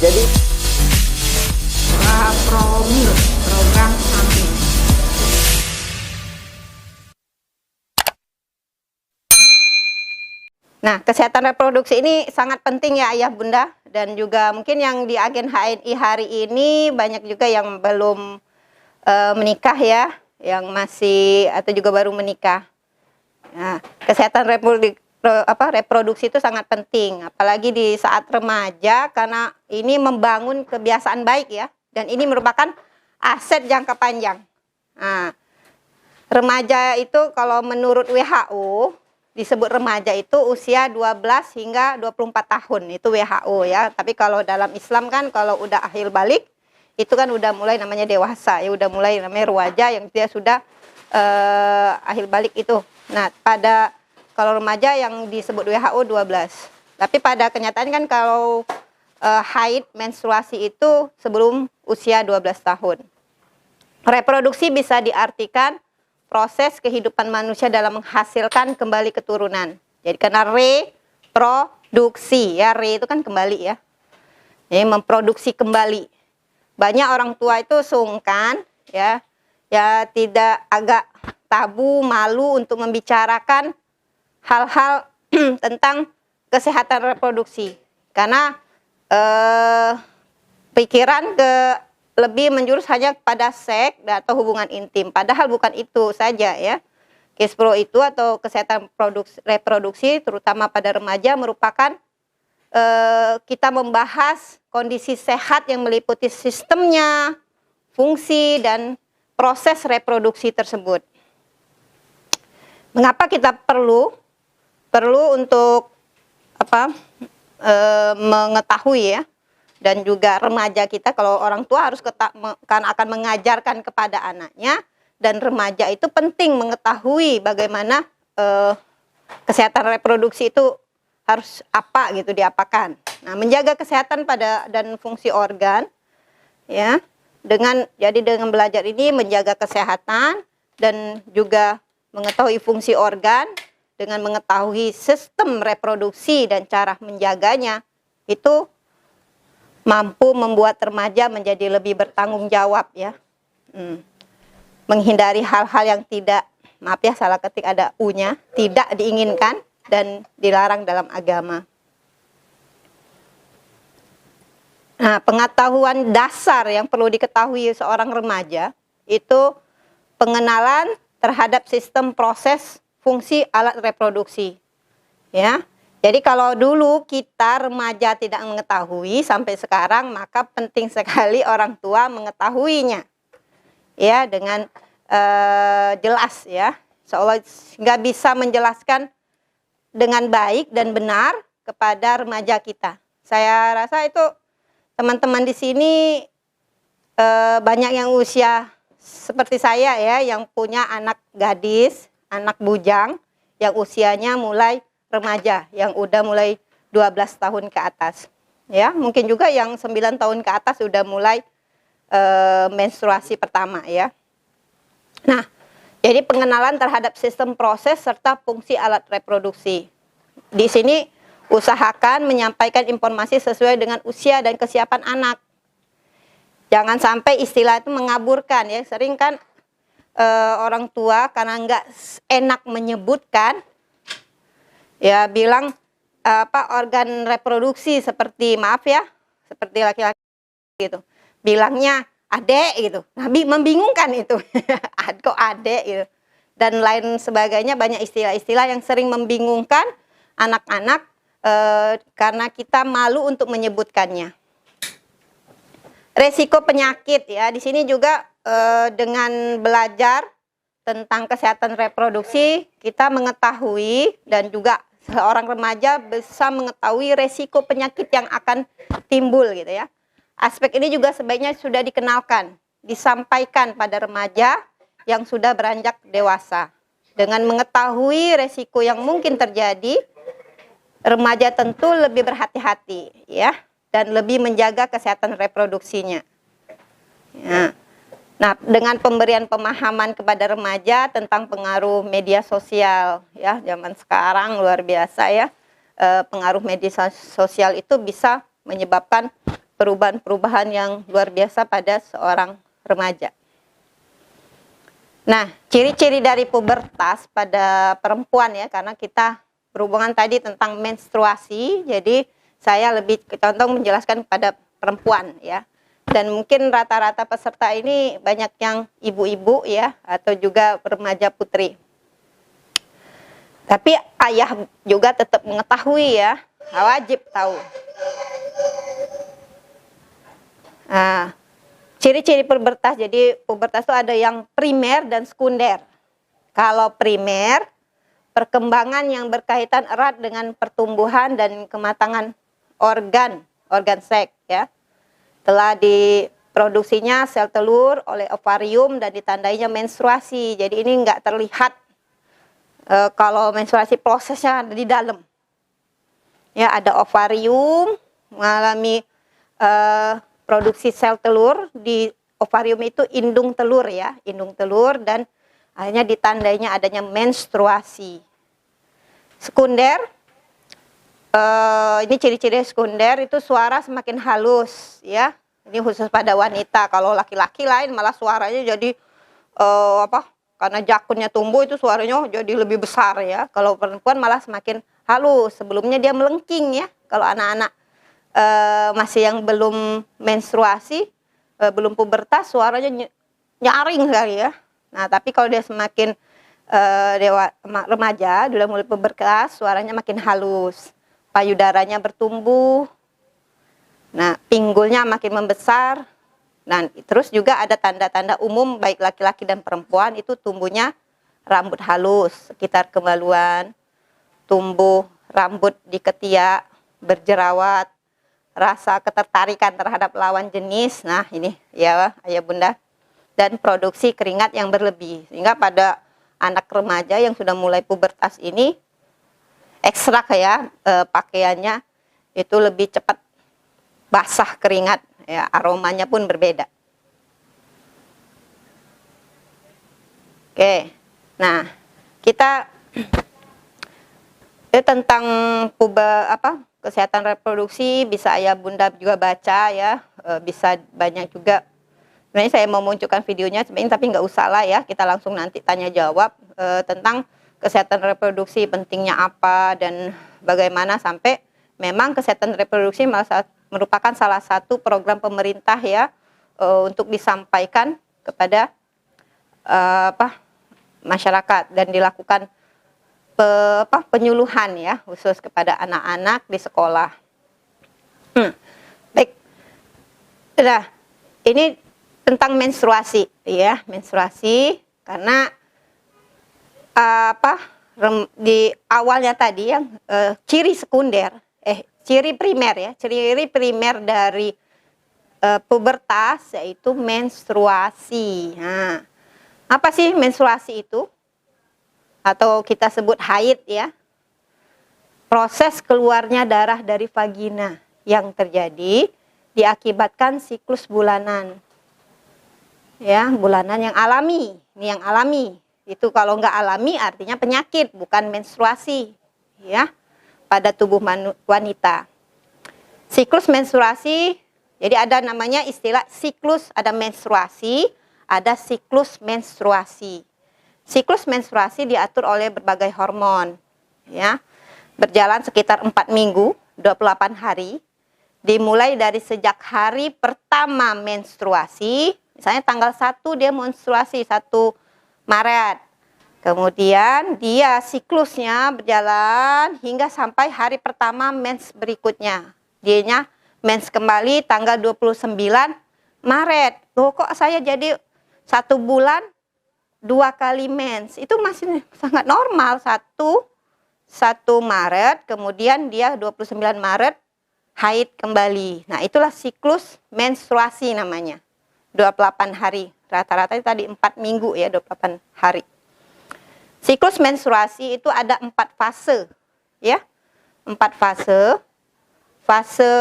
Jadi Promil, program hamil. Nah, kesehatan reproduksi ini sangat penting ya Ayah Bunda, dan juga mungkin yang di agen HNI hari ini banyak juga yang belum menikah ya, yang masih atau juga baru menikah. Nah, kesehatan reproduksi itu sangat penting, apalagi di saat remaja, karena ini membangun kebiasaan baik ya, dan ini merupakan aset jangka panjang. Nah, remaja itu kalau menurut WHO disebut remaja itu usia 12 hingga 24 tahun, itu WHO ya. Tapi kalau dalam Islam kan kalau udah akhir balik itu kan udah mulai namanya dewasa ya, udah mulai namanya remaja yang dia sudah akhir balik itu. Nah, kalau remaja yang disebut WHO 12. Tapi pada kenyataan kan kalau haid menstruasi itu sebelum usia 12 tahun. Reproduksi bisa diartikan proses kehidupan manusia dalam menghasilkan kembali keturunan. Jadi karena reproduksi ya, re itu kan kembali ya. Jadi memproduksi kembali. Banyak orang tua itu sungkan ya, tidak, agak tabu, malu untuk membicarakan hal-hal tentang kesehatan reproduksi. Karena pikiran lebih menjurus hanya pada seks atau hubungan intim. Padahal bukan itu saja ya. Kispro itu atau kesehatan reproduksi terutama pada remaja merupakan kita membahas kondisi sehat yang meliputi sistemnya, fungsi dan proses reproduksi tersebut. Mengapa kita perlu untuk mengetahui ya? Dan juga remaja kita, kalau orang tua harus akan mengajarkan kepada anaknya, dan remaja itu penting mengetahui bagaimana kesehatan reproduksi itu harus apa gitu, diapakan. Nah, menjaga kesehatan dan fungsi organ ya, dengan belajar ini menjaga kesehatan dan juga mengetahui fungsi organ, dengan mengetahui sistem reproduksi dan cara menjaganya, itu mampu membuat remaja menjadi lebih bertanggung jawab ya. Menghindari hal-hal yang tidak, maaf ya salah ketik ada U-nya, tidak diinginkan dan dilarang dalam agama. Nah, pengetahuan dasar yang perlu diketahui seorang remaja itu pengenalan terhadap sistem proses fungsi alat reproduksi. Ya. Jadi kalau dulu kita remaja tidak mengetahui sampai sekarang, maka penting sekali orang tua mengetahuinya. Ya, dengan jelas ya. Seolah nggak bisa menjelaskan dengan baik dan benar kepada remaja kita. Saya rasa itu teman-teman di sini banyak yang usia seperti saya ya, yang punya anak gadis, anak bujang yang usianya mulai remaja, yang udah mulai 12 tahun ke atas. Ya, mungkin juga yang 9 tahun ke atas sudah mulai menstruasi pertama ya. Nah, jadi pengenalan terhadap sistem proses serta fungsi alat reproduksi. Di sini usahakan menyampaikan informasi sesuai dengan usia dan kesiapan anak. Jangan sampai istilah itu mengaburkan ya. Sering kan orang tua karena nggak enak menyebutkan ya, bilang organ reproduksi seperti, maaf ya, seperti laki-laki gitu. Bilangnya adek gitu. Nah, membingungkan itu. Kok adek gitu. Dan lain sebagainya, banyak istilah-istilah yang sering membingungkan anak-anak karena kita malu untuk menyebutkannya. Resiko penyakit ya, di sini juga dengan belajar tentang kesehatan reproduksi, kita mengetahui dan juga seorang remaja bisa mengetahui resiko penyakit yang akan timbul gitu ya. Aspek ini juga sebaiknya sudah dikenalkan, disampaikan pada remaja yang sudah beranjak dewasa. Dengan mengetahui resiko yang mungkin terjadi, remaja tentu lebih berhati-hati ya, dan lebih menjaga kesehatan reproduksinya. Ya. Nah, dengan pemberian pemahaman kepada remaja tentang pengaruh media sosial ya, zaman sekarang luar biasa ya, pengaruh media sosial itu bisa menyebabkan perubahan-perubahan yang luar biasa pada seorang remaja. Nah, ciri-ciri dari pubertas pada perempuan ya, karena kita berhubungan tadi tentang menstruasi, jadi saya lebih contoh menjelaskan pada perempuan ya. Dan mungkin rata-rata peserta ini banyak yang ibu-ibu ya, atau juga remaja putri. Tapi ayah juga tetap mengetahui ya, wajib tahu. Nah, ciri-ciri pubertas, jadi pubertas itu ada yang primer dan sekunder. Kalau primer, perkembangan yang berkaitan erat dengan pertumbuhan dan kematangan organ seks ya. Telah diproduksinya sel telur oleh ovarium dan ditandainya menstruasi. Jadi ini nggak terlihat kalau menstruasi prosesnya ada di dalam. Ya, ada ovarium mengalami produksi sel telur, di ovarium itu indung telur ya, indung telur, dan akhirnya ditandainya adanya menstruasi. Sekunder, ini ciri-ciri sekunder itu suara semakin halus ya. Ini khusus pada wanita. Kalau laki-laki lain malah suaranya jadi karena jakunnya tumbuh itu suaranya jadi lebih besar ya. Kalau perempuan malah semakin halus. Sebelumnya dia melengking ya. Kalau anak-anak masih yang belum menstruasi, belum pubertas, suaranya nyaring sekali ya. Nah, tapi kalau dia semakin remaja, sudah mulai pubertas, suaranya makin halus, payudaranya bertumbuh, nah pinggulnya makin membesar, dan terus juga ada tanda-tanda umum baik laki-laki dan perempuan itu tumbuhnya rambut halus sekitar kemaluan, tumbuh rambut di ketiak, berjerawat, rasa ketertarikan terhadap lawan jenis, nah ini ya ayah bunda, dan produksi keringat yang berlebih. Sehingga pada anak remaja yang sudah mulai pubertas ini, ekstrak ya pakaiannya itu lebih cepat basah keringat, ya aromanya pun berbeda. Oke, nah kita tentang kesehatan reproduksi bisa ayah bunda juga baca ya, bisa banyak juga. Sebenarnya saya mau munculkan videonya sebenarnya, tapi nggak usah lah ya, kita langsung nanti tanya jawab tentang kesehatan reproduksi pentingnya apa dan bagaimana sampai memang kesehatan reproduksi merupakan salah satu program pemerintah ya untuk disampaikan kepada masyarakat dan dilakukan penyuluhan ya khusus kepada anak-anak di sekolah. Baik, nah ini tentang menstruasi ya, menstruasi karena di awalnya tadi yang ciri sekunder, ciri primer ya, ciri primer dari pubertas yaitu menstruasi. Nah, apa sih menstruasi itu? Atau kita sebut haid ya, proses keluarnya darah dari vagina yang terjadi diakibatkan siklus bulanan ya, bulanan yang alami. Ini yang alami, itu kalau nggak alami artinya penyakit, bukan menstruasi ya pada tubuh wanita. Siklus menstruasi, jadi ada namanya istilah siklus, ada menstruasi, ada siklus menstruasi. Siklus menstruasi diatur oleh berbagai hormon ya. Berjalan sekitar 4 minggu, 28 hari. Dimulai dari sejak hari pertama menstruasi, misalnya tanggal 1 dia menstruasi 1 Maret. Kemudian dia siklusnya berjalan hingga sampai hari pertama mens berikutnya. Dianya mens kembali tanggal 29 Maret. Loh kok saya jadi 1 bulan 2 kali mens, itu masih sangat normal. 1 Maret, kemudian dia 29 Maret haid kembali. Nah, itulah siklus menstruasi namanya. 28 hari. Rata-rata tadi 4 minggu ya, 28 hari. Siklus menstruasi itu ada 4 fase ya. 4 fase. Fase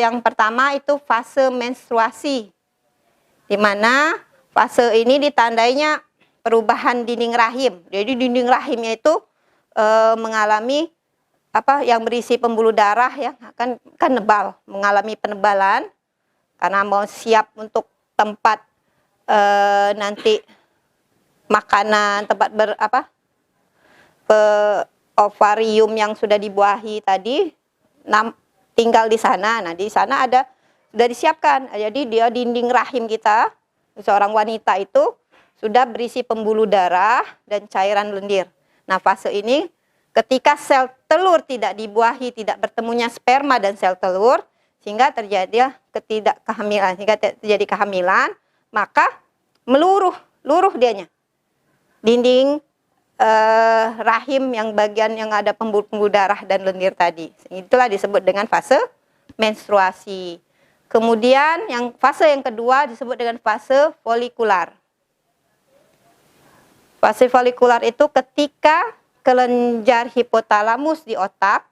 yang pertama itu fase menstruasi. Di mana fase ini ditandainya perubahan dinding rahim. Jadi dinding rahimnya itu mengalami yang berisi pembuluh darah ya, kan nebal, mengalami penebalan. karena mau siap untuk tempat nanti makanan, tempat ovarium yang sudah dibuahi tadi tinggal di sana. Nah, di sana sudah disiapkan. Jadi dia dinding rahim kita, seorang wanita itu sudah berisi pembuluh darah dan cairan lendir. Nah, fase ini ketika sel telur tidak dibuahi, tidak bertemunya sperma dan sel telur, sehingga terjadi kehamilan. Sehingga terjadi kehamilan, maka luruh dianya. Dinding rahim yang bagian yang ada pembuluh darah dan lendir tadi. Itulah disebut dengan fase menstruasi. Kemudian fase yang kedua disebut dengan fase folikular. Fase folikular itu ketika kelenjar hipotalamus di otak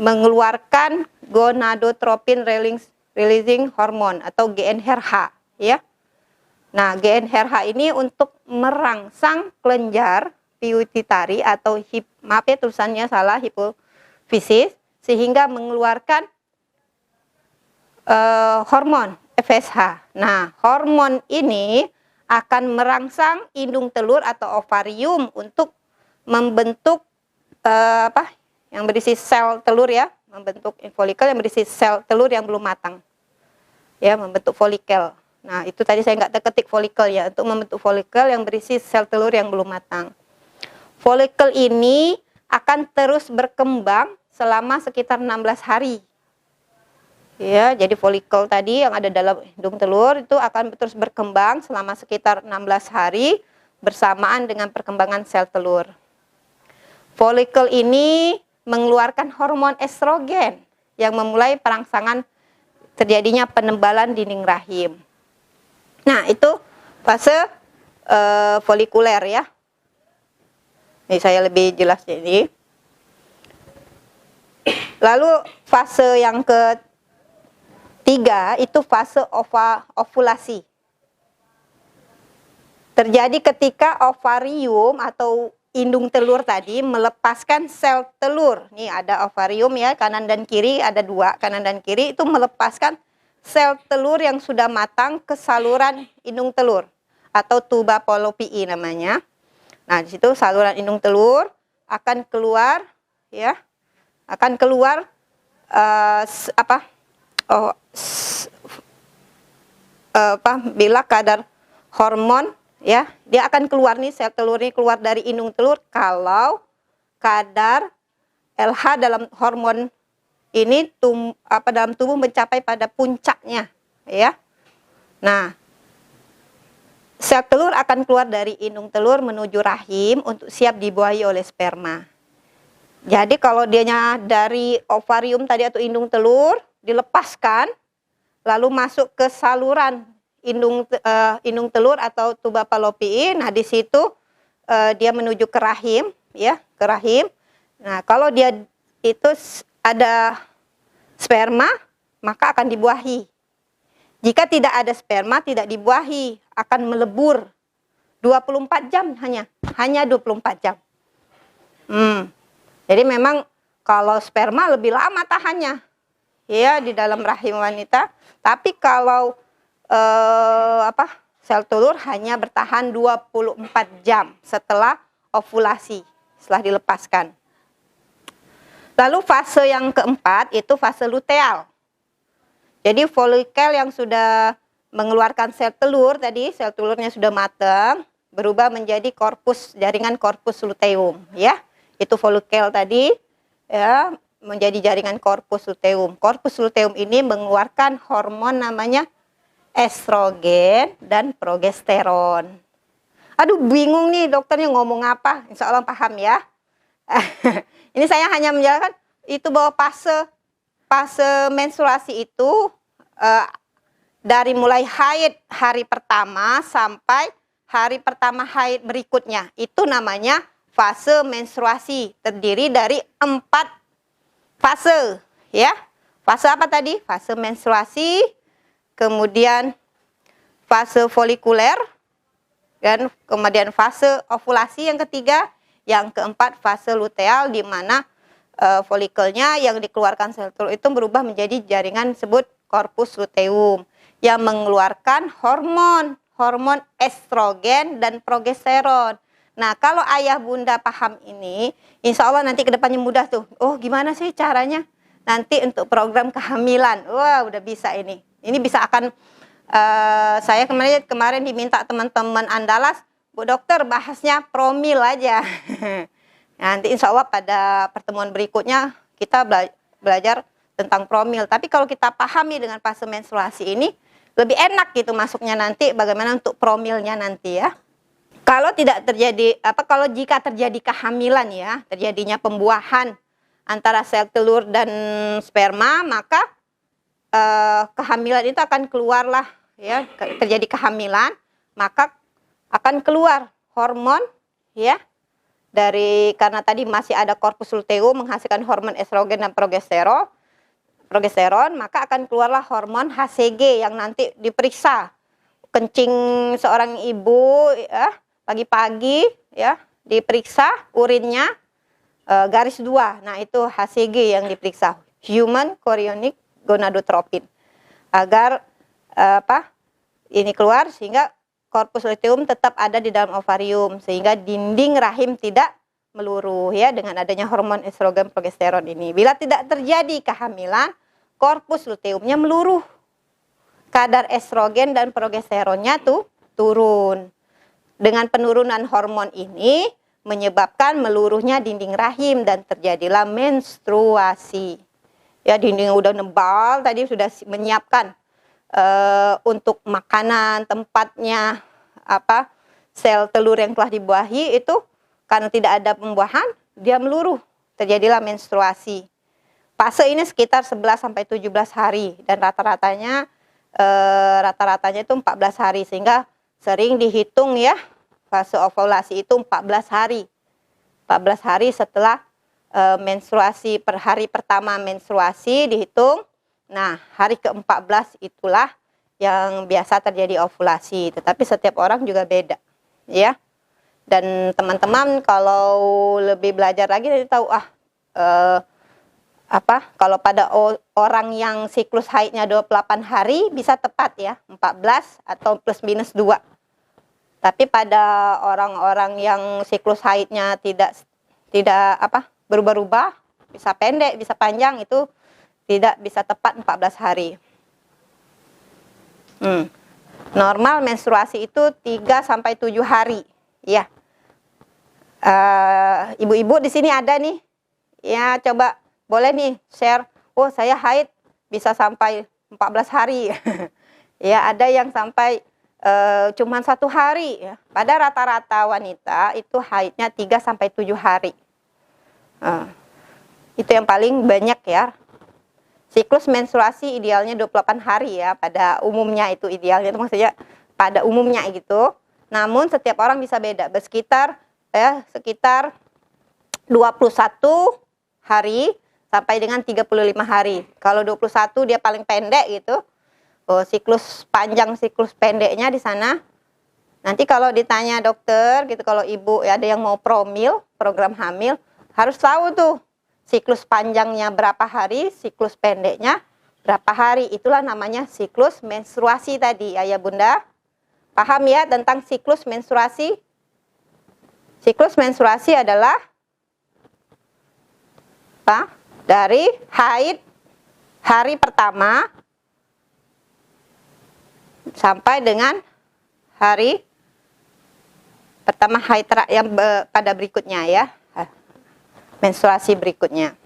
mengeluarkan gonadotropin releasing hormone atau GnRH, ya. Nah, GnRH ini untuk merangsang kelenjar pituitari atau maaf ya tulisannya salah, hipofisis, sehingga mengeluarkan hormon FSH. Nah, hormon ini akan merangsang indung telur atau ovarium untuk membentuk yang berisi sel telur, ya, membentuk folikel yang berisi sel telur yang belum matang, ya, membentuk folikel. Nah, itu tadi saya nggak terketik folikel, ya, untuk membentuk folikel yang berisi sel telur yang belum matang. Folikel ini akan terus berkembang selama sekitar 16 hari. Ya, jadi folikel tadi yang ada dalam indung telur itu akan terus berkembang selama sekitar 16 hari bersamaan dengan perkembangan sel telur. Folikel ini mengeluarkan hormon estrogen yang memulai perangsangan terjadinya penebalan dinding rahim. Nah, itu fase folikuler, ya. Ini saya lebih jelas ini. Lalu fase yang ketiga itu fase ovulasi. Terjadi ketika ovarium atau indung telur tadi melepaskan sel telur. Nih ada ovarium, ya, kanan dan kiri, ada dua, kanan dan kiri, itu melepaskan sel telur yang sudah matang ke saluran indung telur atau tuba fallopiae namanya. Nah, di situ saluran indung telur akan keluar, ya, akan keluar bila kadar hormon, ya, dia akan keluar nih, sel telur ini keluar dari indung telur kalau kadar LH dalam hormon ini dalam tubuh mencapai pada puncaknya, ya. Nah, sel telur akan keluar dari indung telur menuju rahim untuk siap dibuahi oleh sperma. Jadi kalau dianya dari ovarium tadi atau indung telur dilepaskan lalu masuk ke saluran indung telur atau tuba fallopiae. Nah, di situ dia menuju ke rahim, ya, ke rahim. Nah, kalau dia itu ada sperma, maka akan dibuahi. Jika tidak ada sperma, tidak dibuahi, akan melebur 24 jam hanya 24 jam. Jadi memang kalau sperma lebih lama tahannya, ya, di dalam rahim wanita. Tapi kalau sel telur hanya bertahan 24 jam setelah ovulasi, setelah dilepaskan. Lalu fase yang keempat itu fase luteal. Jadi folikel yang sudah mengeluarkan sel telur tadi, sel telurnya sudah matang, berubah menjadi jaringan korpus luteum, ya. Itu folikel tadi, ya, menjadi jaringan korpus luteum. Korpus luteum ini mengeluarkan hormon namanya estrogen dan progesteron. Aduh, bingung nih dokternya ngomong apa, insya Allah paham, ya. Ini saya hanya menjelaskan itu bahwa fase menstruasi itu dari mulai haid hari pertama sampai hari pertama haid berikutnya, itu namanya fase menstruasi. Terdiri dari 4 fase, ya. Fase apa tadi? Fase menstruasi, kemudian fase folikuler, dan kemudian fase ovulasi yang ketiga, yang keempat fase luteal, di mana folikelnya yang dikeluarkan sel telur itu berubah menjadi jaringan disebut corpus luteum yang mengeluarkan hormon estrogen dan progesteron. Nah, kalau ayah bunda paham ini, insya Allah nanti kedepannya mudah tuh. Oh, gimana sih caranya? Nanti untuk program kehamilan, wah udah bisa ini. Ini bisa akan, saya kemarin diminta teman-teman Andalas, Bu Dokter bahasnya promil aja. Nanti insya Allah pada pertemuan berikutnya kita belajar tentang promil. Tapi kalau kita pahami dengan fase menstruasi ini, lebih enak gitu masuknya nanti bagaimana untuk promilnya nanti ya. Kalau tidak terjadi kalau jika terjadi kehamilan ya, terjadinya pembuahan antara sel telur dan sperma, maka kehamilan itu akan keluarlah ya, terjadi kehamilan, maka akan keluar hormon ya. Karena tadi masih ada corpus luteum menghasilkan hormon estrogen dan progesteron, maka akan keluarlah hormon HCG yang nanti diperiksa kencing seorang ibu ya, pagi-pagi ya, diperiksa urinnya garis 2. Nah, itu HCG yang diperiksa, human chorionic gonadotropin. Agar ini keluar sehingga corpus luteum tetap ada di dalam ovarium sehingga dinding rahim tidak meluruh ya dengan adanya hormon estrogen progesteron ini. Bila tidak terjadi kehamilan, corpus luteumnya meluruh. Kadar estrogen dan progesteronnya tuh turun. Dengan penurunan hormon ini menyebabkan meluruhnya dinding rahim dan terjadilah menstruasi. Ya, dinding udah nebal tadi sudah menyiapkan untuk makanan, tempatnya sel telur yang telah dibuahi itu karena tidak ada pembuahan, dia meluruh, terjadilah menstruasi. Fase ini sekitar 11 sampai 17 hari dan rata-ratanya itu 14 hari sehingga sering dihitung ya, fase ovulasi itu 14 hari. 14 hari setelah menstruasi, per hari pertama menstruasi dihitung. Nah, hari ke-14 itulah yang biasa terjadi ovulasi. Tetapi setiap orang juga beda, ya. Dan teman-teman kalau lebih belajar lagi nanti tahu kalau pada orang yang siklus haidnya 28 hari bisa tepat ya, 14 atau plus minus 2. Tapi pada orang-orang yang siklus haidnya tidak berubah-ubah, bisa pendek, bisa panjang, itu tidak bisa tepat 14 hari. Normal menstruasi itu 3 sampai 7 hari, ya. Ibu-ibu di sini ada nih. Ya, coba boleh nih share. Oh, saya haid bisa sampai 14 hari. Ya, ada yang sampai cuman 1 hari ya. Pada rata-rata wanita itu haidnya 3 sampai 7 hari. Itu yang paling banyak ya. Siklus menstruasi idealnya 28 hari ya, pada umumnya itu idealnya, itu maksudnya pada umumnya gitu. Namun setiap orang bisa beda, sekitar 21 hari sampai dengan 35 hari. Kalau 21 dia paling pendek gitu. Siklus panjang, siklus pendeknya di sana. Nanti kalau ditanya dokter gitu, kalau ibu ya ada yang mau promil, program hamil, harus tahu tuh siklus panjangnya berapa hari, siklus pendeknya berapa hari. Itulah namanya siklus menstruasi tadi, ayah bunda. Paham ya tentang siklus menstruasi? Siklus menstruasi adalah dari haid hari pertama sampai dengan hari pertama haid yang pada berikutnya ya, menstruasi berikutnya.